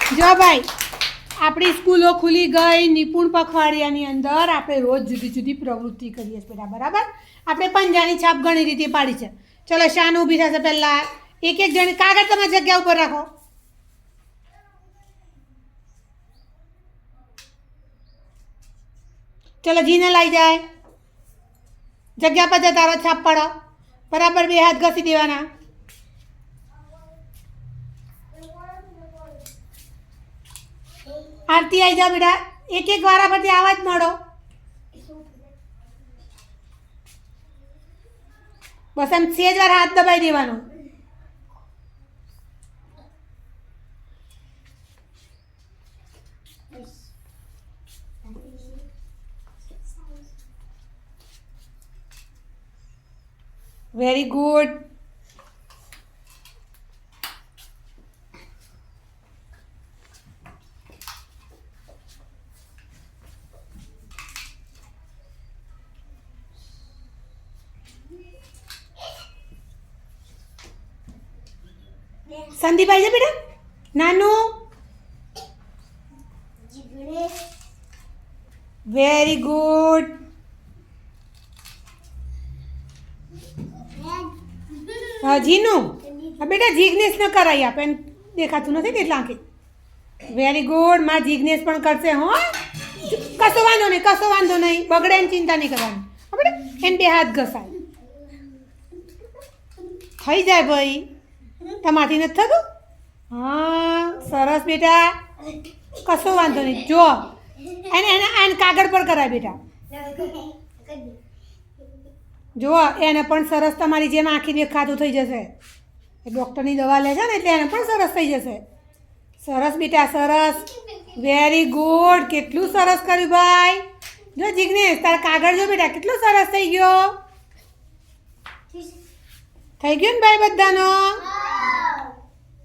જો ભાઈ આપણી સ્કૂલો ખુલી ગઈ નિપુણ પખવાડિયાની અંદર આપણે રોજ જુદી જુદી પ્રવૃત્તિ કરીએ છીએ બેટા બરાબર આપણે પંજાની છાપ ઘણી રીતે પાડી છે ચલો શાન ઊભી થશે પહેલાં એક એક જણ કાગળ તમારી જગ્યા ઉપર રાખો ચલો જીને લઈ જાય જગ્યા પર જતા છાપ પાડો બરાબર બે હાથ ઘસી દેવાના આરતી આવી જાઓ બેટા એક એક વારા પરથી આવાજ મળો બસ એમ સેજ વાર હાથ દબાઈ દેવાનો વેરી ગુડ સંદીપ આવી જા બેટા નાનું વેરી ગુડ જીનું બેટા જિગ્નેશ ન કરાવી આપે દેખાતું નથી એટલે આંખી વેરી ગુડ માર જિગ્નેશ પણ કરશે હો કશો વાંધો નહીં બગડે એની ચિંતા નહીં કરવાની હા બેટા એને બે હાથ ઘસાય થઈ જાય ભાઈ તમારથી નથી થતું હા સરસ બેટા કશો વાંધો નહીં જો એને કાગળ પર કરાય બેટા જુઓ એને પણ સરસ તમારી જેમ આંખી દેખાતું થઈ જશે એ ડૉક્ટરની દવા લે છે ને એટલે એને પણ સરસ થઈ જશે સરસ બેટા સરસ વેરી ગુડ કેટલું સરસ કર્યું ભાઈ જો જિગ્નેશ તારા કાગળ જો બેટા કેટલું સરસ થઈ ગયો ને ભાઈ બધાનો